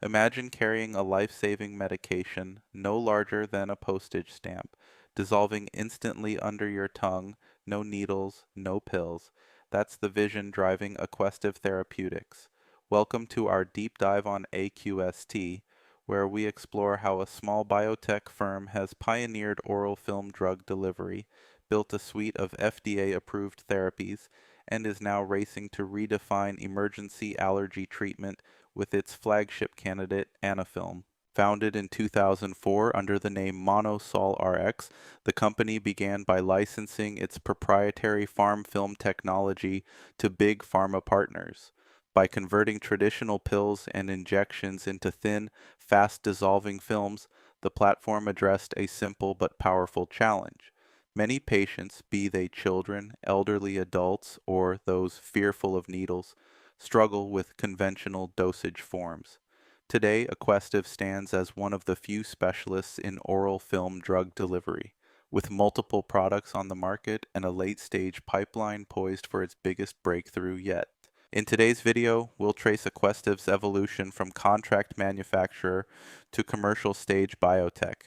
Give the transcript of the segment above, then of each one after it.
Imagine carrying a life-saving medication no larger than a postage stamp, dissolving instantly under your tongue, no needles, no pills. That's the vision driving Aquestive Therapeutics. Welcome to our deep dive on AQST, where we explore how a small biotech firm has pioneered oral film drug delivery, built a suite of FDA-approved therapies, and is now racing to redefine emergency allergy treatment with its flagship candidate, Anaphylm. Founded in 2004 under the name Monosol RX, the company began by licensing its proprietary farm film technology to big pharma partners. By converting traditional pills and injections into thin, fast-dissolving films, the platform addressed a simple but powerful challenge. Many patients, be they children, elderly adults, or those fearful of needles, struggle with conventional dosage forms. Today, Aquestive stands as one of the few specialists in oral film drug delivery, with multiple products on the market and a late-stage pipeline poised for its biggest breakthrough yet. In today's video, we'll trace Aquestive's evolution from contract manufacturer to commercial stage biotech.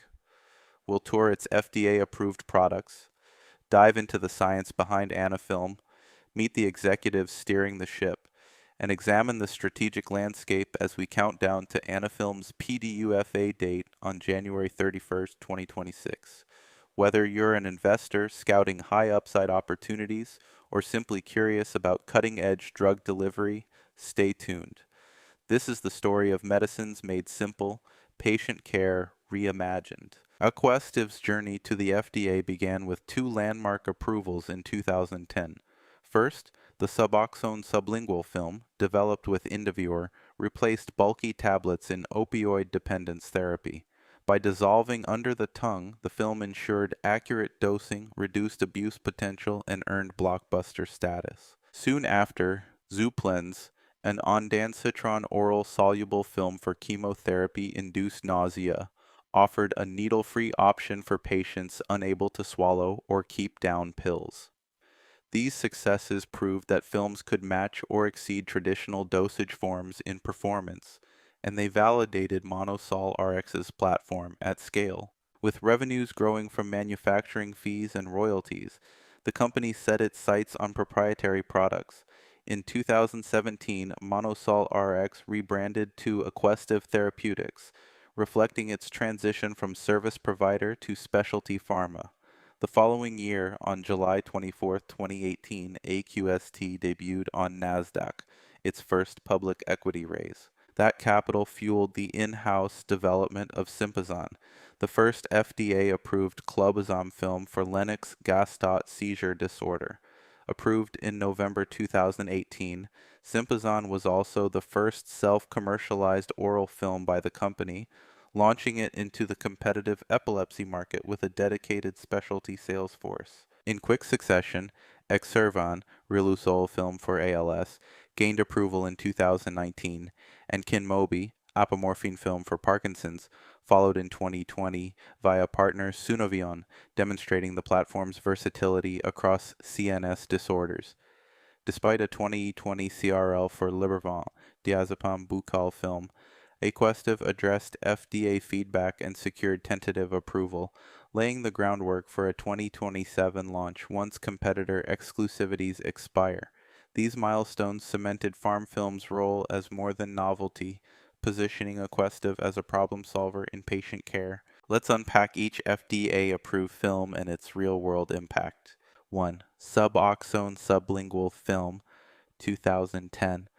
We'll tour its FDA-approved products, dive into the science behind Anaphylm, meet the executives steering the ship, and examine the strategic landscape as we count down to Anaphylm's PDUFA date on January 31st, 2026. Whether you're an investor scouting high upside opportunities or simply curious about cutting-edge drug delivery, stay tuned. This is the story of medicines made simple, patient care reimagined. Aquestive's journey to the FDA began with two landmark approvals in 2010. First, the Suboxone sublingual film, developed with Indivior, replaced bulky tablets in opioid dependence therapy. By dissolving under the tongue, the film ensured accurate dosing, reduced abuse potential, and earned blockbuster status. Soon after, Zuplenz, an ondansetron oral soluble film for chemotherapy-induced nausea, offered a needle-free option for patients unable to swallow or keep down pills. These successes proved that films could match or exceed traditional dosage forms in performance, and they validated Monosol RX's platform at scale. With revenues growing from manufacturing fees and royalties, the company set its sights on proprietary products. In 2017, Monosol RX rebranded to Aquestive Therapeutics, reflecting its transition from service provider to specialty pharma. The following year, on July 24, 2018, AQST debuted on NASDAQ, its first public equity raise. That capital fueled the in-house development of Sympazan, the first FDA-approved clobazam film for Lennox-Gastaut seizure disorder. Approved in November 2018, Sympazan was also the first self-commercialized oral film by the company, launching it into the competitive epilepsy market with a dedicated specialty sales force. In quick succession, Exservan, Riluzole film for ALS, gained approval in 2019, and Kinmobi, apomorphine film for Parkinson's, followed in 2020 via partner Sunovion, demonstrating the platform's versatility across CNS disorders. Despite a 2020 CRL for Libervant, diazepam buccal film, Aquestive addressed FDA feedback and secured tentative approval, laying the groundwork for a 2027 launch once competitor exclusivities expire. These milestones cemented PharmFilm's role as more than novelty, positioning Aquestive as a problem solver in patient care. Let's unpack each FDA-approved film and its real-world impact. 1. Suboxone sublingual film, 2010.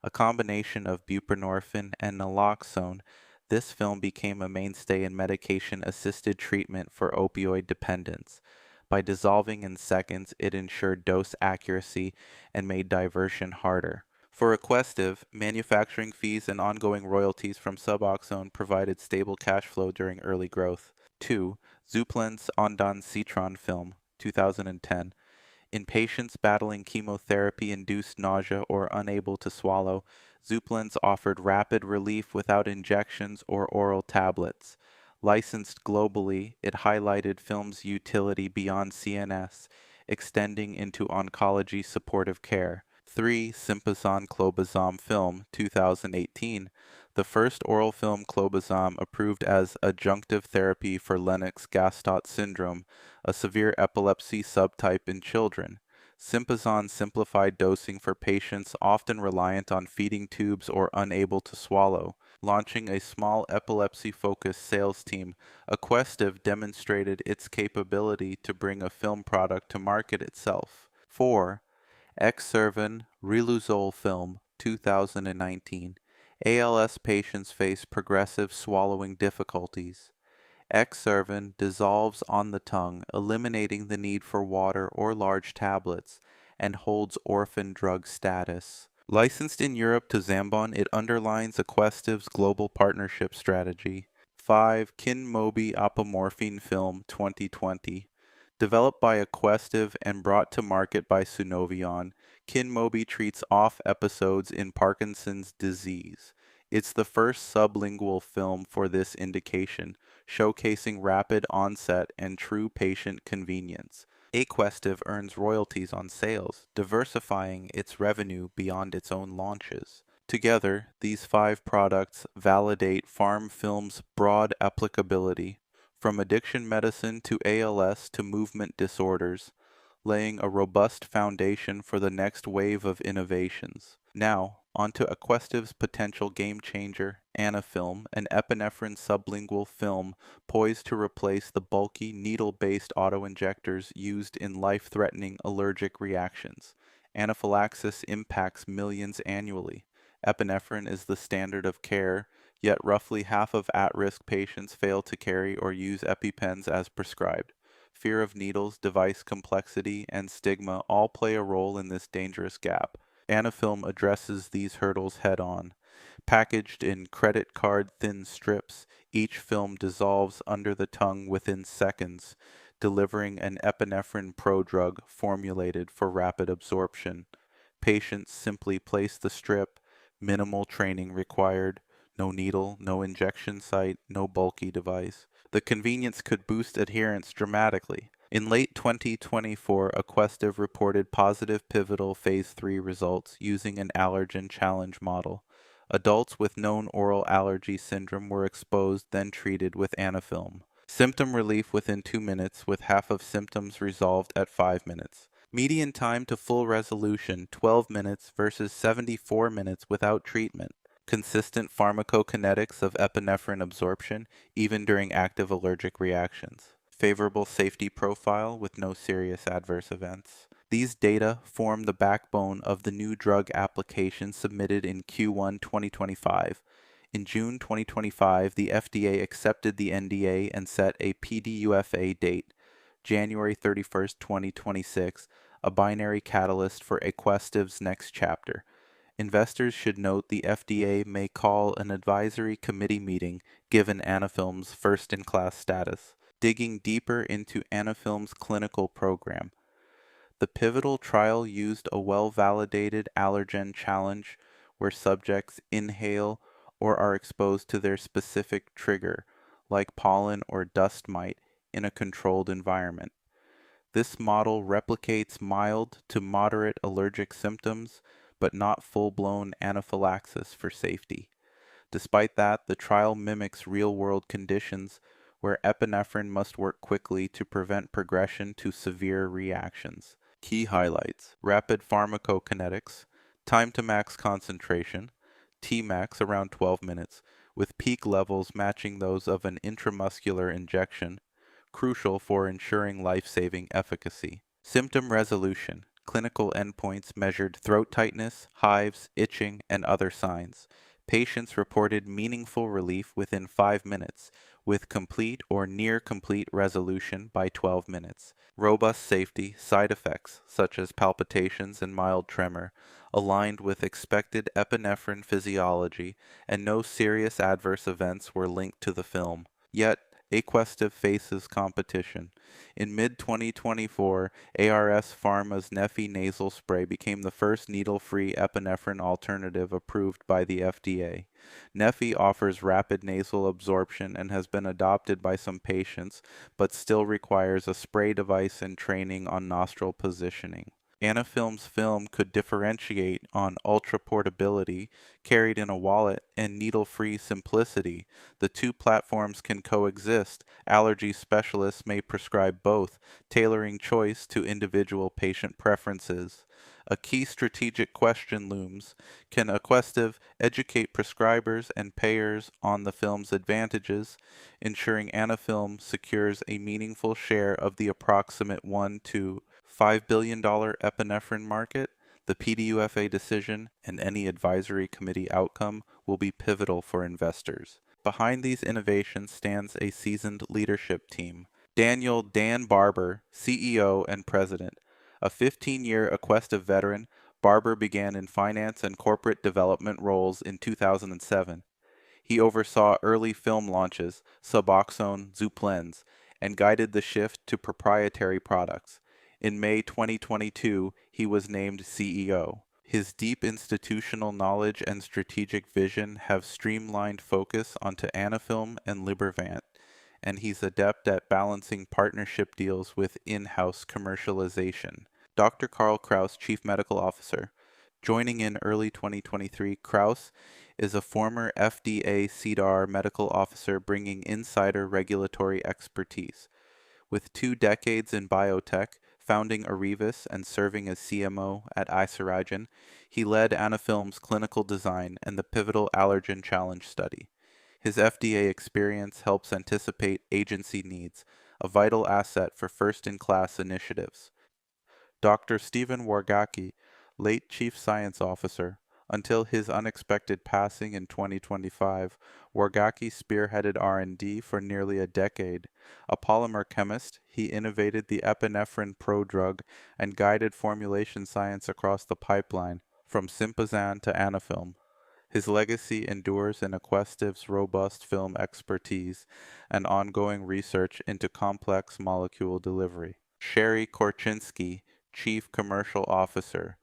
A combination of buprenorphine and naloxone, this film became a mainstay in medication-assisted treatment for opioid dependence. By dissolving in seconds, it ensured dose accuracy and made diversion harder. For Aquestive, manufacturing fees and ongoing royalties from Suboxone provided stable cash flow during early growth. 2. Zuplenz ondansetron film, 2010. In patients battling chemotherapy-induced nausea or unable to swallow, Zuplenz offered rapid relief without injections or oral tablets. Licensed globally, it highlighted film's utility beyond CNS, extending into oncology supportive care. 3. Sympazan clobazam film, 2018. the first oral film clobazam approved as adjunctive therapy for Lennox-Gastaut syndrome, a severe epilepsy subtype in children. Sympazan simplified dosing for patients often reliant on feeding tubes or unable to swallow. Launching a small epilepsy-focused sales team, Aquestive demonstrated its capability to bring a film product to market itself. 4. Exservan Riluzole Film, 2019. ALS patients face progressive swallowing difficulties. Exservan dissolves on the tongue, eliminating the need for water or large tablets, and holds orphan drug status. Licensed in Europe to Zambon, it underlines Aquestive's global partnership strategy. 5. Kinmobi Apomorphine Film 2020. Developed by Aquestive and brought to market by Sunovion, Kinmobi treats off episodes in Parkinson's disease. It's the first sublingual film for this indication, showcasing rapid onset and true patient convenience. Aquestive earns royalties on sales, diversifying its revenue beyond its own launches. Together, these 5 products validate PharmFilm's broad applicability, from addiction medicine to ALS to movement disorders, laying a robust foundation for the next wave of innovations. Now, onto Aquestive's potential game changer, Anaphylm, an epinephrine sublingual film poised to replace the bulky needle-based autoinjectors used in life-threatening allergic reactions. Anaphylaxis impacts millions annually. Epinephrine is the standard of care, yet roughly half of at-risk patients fail to carry or use EpiPens as prescribed. Fear of needles, device complexity, and stigma all play a role in this dangerous gap. Anaphylm addresses these hurdles head-on. Packaged in credit card thin strips, each film dissolves under the tongue within seconds, delivering an epinephrine prodrug formulated for rapid absorption. Patients simply place the strip, minimal training required, no needle, no injection site, no bulky device. The convenience could boost adherence dramatically. In late 2024, Aquestive reported positive pivotal phase 3 results using an allergen challenge model. Adults with known oral allergy syndrome were exposed, then treated with Anaphylm. Symptom relief within 2 minutes, with half of symptoms resolved at 5 minutes. Median time to full resolution, 12 minutes versus 74 minutes without treatment. Consistent pharmacokinetics of epinephrine absorption, even during active allergic reactions. Favorable safety profile with no serious adverse events. These data form the backbone of the new drug application submitted in Q1 2025. In June 2025, the FDA accepted the NDA and set a PDUFA date, January 31st, 2026, a binary catalyst for Aquestive's next chapter. Investors should note the FDA may call an advisory committee meeting given Anaphylm's first-in-class status. Digging deeper into Anaphylm's clinical program. The pivotal trial used a well-validated allergen challenge where subjects inhale or are exposed to their specific trigger, like pollen or dust mite, in a controlled environment. This model replicates mild to moderate allergic symptoms, but not full-blown anaphylaxis for safety. Despite that, the trial mimics real-world conditions where epinephrine must work quickly to prevent progression to severe reactions. Key highlights: rapid pharmacokinetics, time to max concentration, Tmax around 12 minutes, with peak levels matching those of an intramuscular injection, crucial for ensuring life-saving efficacy. Symptom resolution. Clinical endpoints measured throat tightness, hives, itching, and other signs. Patients reported meaningful relief within 5 minutes, with complete or near complete resolution by 12 minutes. Robust safety, side effects, such as palpitations and mild tremor, aligned with expected epinephrine physiology, and no serious adverse events were linked to the film. Yet, Aquestive faces competition. In mid-2024, ARS Pharma's Neffy nasal spray became the first needle-free epinephrine alternative approved by the FDA. Neffy offers rapid nasal absorption and has been adopted by some patients, but still requires a spray device and training on nostril positioning. Anaphylm's film could differentiate on ultra portability, carried in a wallet, and needle-free simplicity. The two platforms can coexist. Allergy specialists may prescribe both, tailoring choice to individual patient preferences. A key strategic question looms: can Aquestive educate prescribers and payers on the film's advantages, ensuring Anaphylm secures a meaningful share of the approximate $1 to $5 billion epinephrine market? The PDUFA decision and any advisory committee outcome will be pivotal for investors. Behind these innovations stands a seasoned leadership team. Daniel Dan Barber, CEO and President. A 15-year Aquestive veteran, Barber began in finance and corporate development roles in 2007. He oversaw early film launches, Suboxone, Zuplenz, and guided the shift to proprietary products. In May 2022, he was named CEO. His deep institutional knowledge and strategic vision have streamlined focus onto Anaphylm and Libervant, and he's adept at balancing partnership deals with in-house commercialization. Dr. Carl Kraus, Chief Medical Officer. Joining in early 2023, Kraus is a former FDA CDR medical officer bringing insider regulatory expertise. With 2 decades in biotech, founding Arevis and serving as CMO at Isaragen, he led Anaphylm's clinical design and the pivotal allergen challenge study. His FDA experience helps anticipate agency needs, a vital asset for first-in-class initiatives. Dr. Stephen Wargacki, late Chief Science Officer. Until his unexpected passing in 2025, Wargacki spearheaded R&D for nearly a decade. A polymer chemist, he innovated the epinephrine prodrug and guided formulation science across the pipeline, from Sympazan to Anaphylm. His legacy endures in Aquestive's robust film expertise and ongoing research into complex molecule delivery. Sherry Korchinski, Chief Commercial Officer.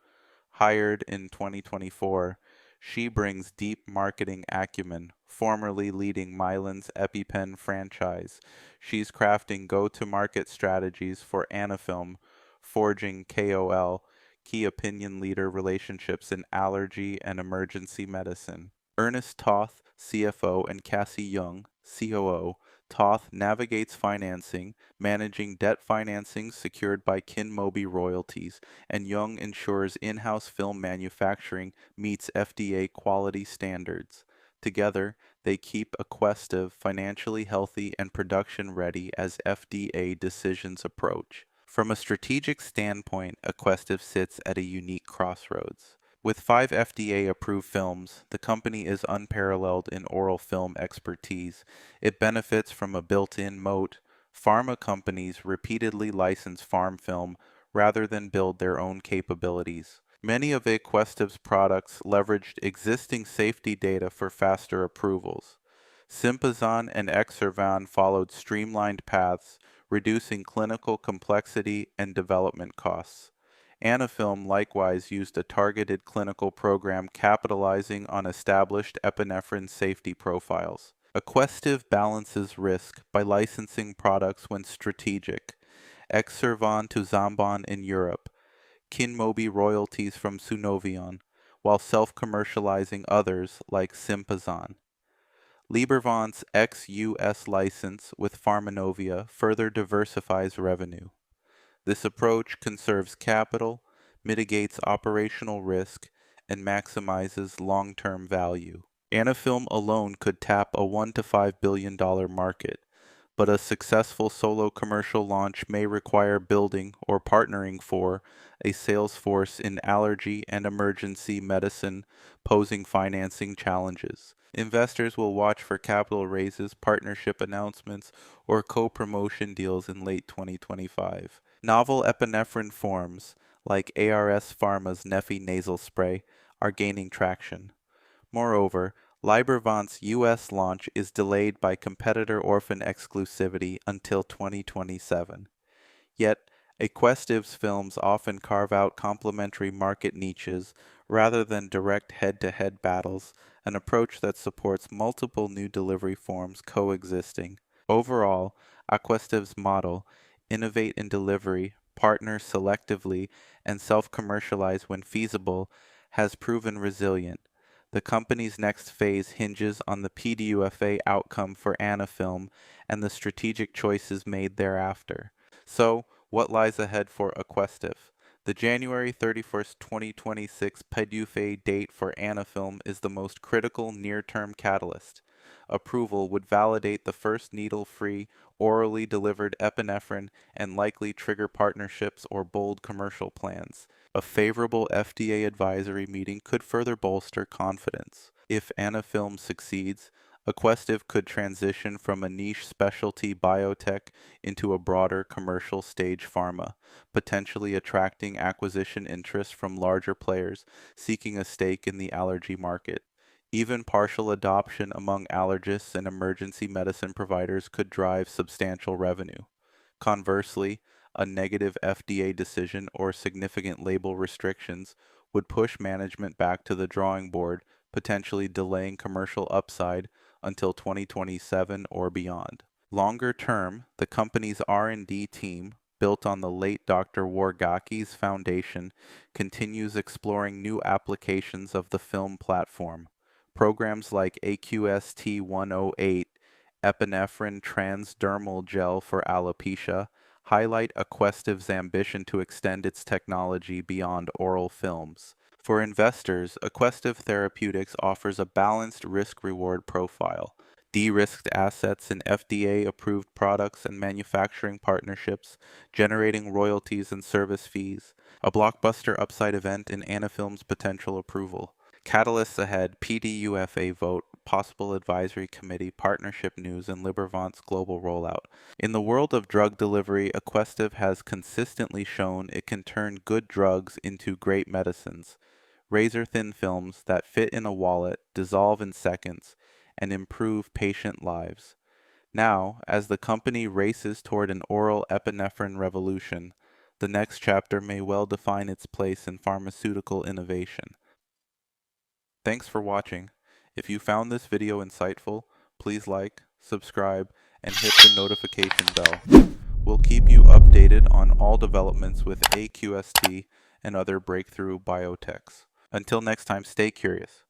Hired in 2024, she brings deep marketing acumen, formerly leading Mylan's EpiPen franchise. She's crafting go-to-market strategies for Anaphylm, forging KOL, key opinion leader relationships in allergy and emergency medicine. Ernest Toth, CFO, and Cassie Young, COO. Toth navigates financing, managing debt financing secured by Kinmobi royalties, and Young ensures in-house film manufacturing meets FDA quality standards. Together, they keep Aquestive financially healthy and production ready as FDA decisions approach. From a strategic standpoint, Aquestive sits at a unique crossroads. With 5 FDA-approved films, the company is unparalleled in oral film expertise. It benefits from a built-in moat. Pharma companies repeatedly license farm film rather than build their own capabilities. Many of Aquestive's products leveraged existing safety data for faster approvals. Sympazan and Exservan followed streamlined paths, reducing clinical complexity and development costs. Anaphylm likewise used a targeted clinical program capitalizing on established epinephrine safety profiles. Aquestive balances risk by licensing products when strategic. Exservan to Zambon in Europe, Kinmobi royalties from Sunovion, while self-commercializing others like Sympazan. Libervant's ex-US license with Pharmanovia further diversifies revenue. This approach conserves capital, mitigates operational risk, and maximizes long-term value. Anaphylm alone could tap a $1 to $5 billion market, but a successful solo commercial launch may require building or partnering for a sales force in allergy and emergency medicine, posing financing challenges. Investors will watch for capital raises, partnership announcements, or co-promotion deals in late 2025. Novel epinephrine forms, like ARS Pharma's Neffy nasal spray, are gaining traction. Moreover, Libervant's U.S. launch is delayed by competitor orphan exclusivity until 2027. Yet, Aquestive's films often carve out complementary market niches rather than direct head-to-head battles, an approach that supports multiple new delivery forms coexisting. Overall, Aquestive's model, innovate in delivery, partner selectively, and self-commercialize when feasible, has proven resilient. The company's next phase hinges on the PDUFA outcome for Anaphylm and the strategic choices made thereafter. So, what lies ahead for Aquestive? The January 31st, 2026 PDUFA date for Anaphylm is the most critical near-term catalyst. Approval would validate the first needle-free, orally delivered epinephrine and likely trigger partnerships or bold commercial plans. A favorable FDA advisory meeting could further bolster confidence. If Anaphylm succeeds, Aquestive could transition from a niche specialty biotech into a broader commercial stage pharma, potentially attracting acquisition interest from larger players seeking a stake in the allergy market. Even partial adoption among allergists and emergency medicine providers could drive substantial revenue. Conversely, a negative FDA decision or significant label restrictions would push management back to the drawing board, potentially delaying commercial upside until 2027 or beyond. Longer term, the company's R&D team, built on the late Dr. Wargaki's foundation, continues exploring new applications of the film platform. Programs like AQST 108, epinephrine transdermal gel for alopecia, highlight Aquestive's ambition to extend its technology beyond oral films. For investors, Aquestive Therapeutics offers a balanced risk-reward profile. De-risked assets in FDA-approved products and manufacturing partnerships, generating royalties and service fees. A blockbuster upside event in Anaphylm's potential approval. Catalysts ahead: PDUFA vote, possible advisory committee, partnership news, and Libervant's global rollout. In the world of drug delivery, Aquestive has consistently shown it can turn good drugs into great medicines. Razor-thin films that fit in a wallet, dissolve in seconds, and improve patient lives. Now, as the company races toward an oral epinephrine revolution, the next chapter may well define its place in pharmaceutical innovation. Thanks for watching. If you found this video insightful, please like, subscribe, and hit the notification bell. We'll keep you updated on all developments with AQST and other breakthrough biotechs. Until next time, stay curious.